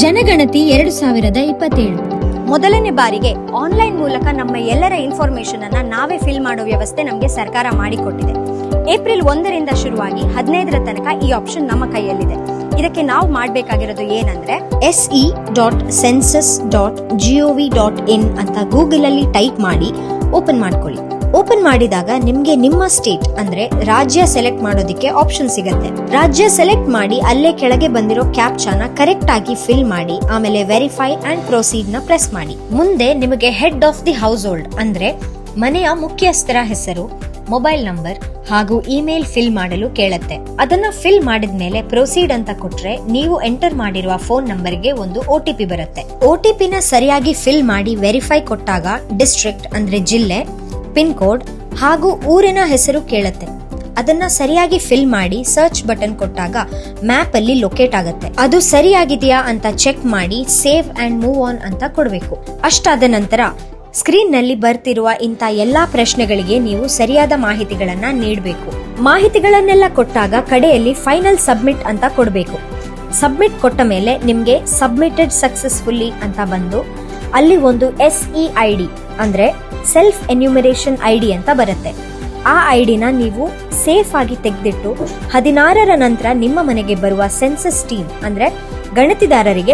ಜನಗಣತಿ 2027 ಮೊದಲನೇ ಬಾರಿಗೆ ಆನ್ಲೈನ್ ಮೂಲಕ ನಮ್ಮ ಎಲ್ಲರ ಇನ್ಫಾರ್ಮೇಶನ್ ಅನ್ನ ನಾವೇ ಫಿಲ್ ಮಾಡೋ ವ್ಯವಸ್ಥೆ ನಮಗೆ ಸರ್ಕಾರ ಮಾಡಿಕೊಟ್ಟಿದೆ. ಏಪ್ರಿಲ್ 1ರಿಂದ ಶುರುವಾಗಿ 15ರ ತನಕ ಈ ಆಪ್ಷನ್ ನಮ್ಮ ಕೈಯಲ್ಲಿದೆ. ಇದಕ್ಕೆ ನಾವು ಮಾಡಬೇಕಾಗಿರೋದು ಏನಂದ್ರೆ se.census.gov.in ಅಂತ ಗೂಗಲ್ ಅಲ್ಲಿ ಟೈಪ್ ಮಾಡಿ ಓಪನ್ ಮಾಡ್ಕೊಳ್ಳಿ. ಓಪನ್ ಮಾಡಿದಾಗ ನಿಮ್ಗೆ ನಿಮ್ಮ ಸ್ಟೇಟ್ ಅಂದ್ರೆ ರಾಜ್ಯ ಸೆಲೆಕ್ಟ್ ಮಾಡೋದಿಕ್ಕೆ ಆಪ್ಷನ್ ಸಿಗತ್ತೆ. ರಾಜ್ಯ ಸೆಲೆಕ್ಟ್ ಮಾಡಿ ಅಲ್ಲೇ ಕೆಳಗೆ ಬಂದಿರೋ ಕ್ಯಾಪ್ಚಾನ ಕರೆಕ್ಟ್ ಆಗಿ ಫಿಲ್ ಮಾಡಿ ಆಮೇಲೆ ವೆರಿಫೈ ಅಂಡ್ ಪ್ರೊಸೀಡ್ ನ ಪ್ರೆಸ್ ಮಾಡಿ. ಮುಂದೆ ನಿಮಗೆ head of the house hold ಅಂದ್ರೆ ಮನೆಯ ಮುಖ್ಯಸ್ಥರ ಹೆಸರು, ಮೊಬೈಲ್ ನಂಬರ್ ಹಾಗೂ ಇಮೇಲ್ ಫಿಲ್ ಮಾಡಲು ಕೇಳತ್ತೆ. ಅದನ್ನ ಫಿಲ್ ಮಾಡಿದ್ಮೇಲೆ ಪ್ರೊಸೀಡ್ ಅಂತ ಕೊಟ್ರೆ ನೀವು ಎಂಟರ್ ಮಾಡಿರುವ ಫೋನ್ ನಂಬರ್ಗೆ ಒಂದು OTP ಬರುತ್ತೆ. OTP ನ ಸರಿಯಾಗಿ ಫಿಲ್ ಮಾಡಿ ವೆರಿಫೈ ಕೊಟ್ಟಾಗ ಡಿಸ್ಟ್ರಿಕ್ಟ್ ಅಂದ್ರೆ ಜಿಲ್ಲೆ, ಪಿನ್ ಕೋಡ್ ಹಾಗೂ ಊರಿನ ಹೆಸರು ಕೇಳತ್ತೆ. ಅದನ್ನ ಸರಿಯಾಗಿ ಫಿಲ್ ಮಾಡಿ ಸರ್ಚ್ ಬಟನ್ ಕೊಟ್ಟಾಗ ಮ್ಯಾಪ್ ಅಲ್ಲಿ ಲೊಕೇಟ್ ಆಗತ್ತೆ. ಅದು ಸರಿಯಾಗಿದೆಯಾ ಅಂತ ಚೆಕ್ ಮಾಡಿ ಸೇವ್ ಅಂಡ್ ಮೂವ್ ಆನ್ ಅಂತ ಕೊಡಬೇಕು. ಅಷ್ಟಾದ ನಂತರ ಸ್ಕ್ರೀನ್ ನಲ್ಲಿ ಬರ್ತಿರುವ ಇಂಥ ಎಲ್ಲಾ ಪ್ರಶ್ನೆಗಳಿಗೆ ನೀವು ಸರಿಯಾದ ಮಾಹಿತಿಗಳನ್ನ ನೀಡಬೇಕು. ಮಾಹಿತಿಗಳನ್ನೆಲ್ಲ ಕೊಟ್ಟಾಗ ಕಡೆಯಲ್ಲಿ ಫೈನಲ್ ಸಬ್ಮಿಟ್ ಅಂತ ಕೊಡಬೇಕು. ಸಬ್ಮಿಟ್ ಕೊಟ್ಟ ಮೇಲೆ ನಿಮ್ಗೆ ಸಬ್ಮಿಟೆಡ್ ಸಕ್ಸಸ್ಫುಲ್ಲಿ ಅಂತ ಬಂದು ಅಲ್ಲಿ ಒಂದು SEID ಅಂದ್ರೆ ಸೆಲ್ಫ್ ಎನ್ಯೂಮರೇಷನ್ ID ಅಂತ ಬರುತ್ತೆ. ಆ ಐಡಿನ ನೀವು ಸೇಫ್ ಆಗಿ ತೆಗೆದಿಟ್ಟು 16ರ ನಂತರ ನಿಮ್ಮ ಮನೆಗೆ ಬರುವ ಸೆನ್ಸಸ್ ಟೀಮ್ ಅಂದ್ರೆ ಗಣತಿದಾರರಿಗೆ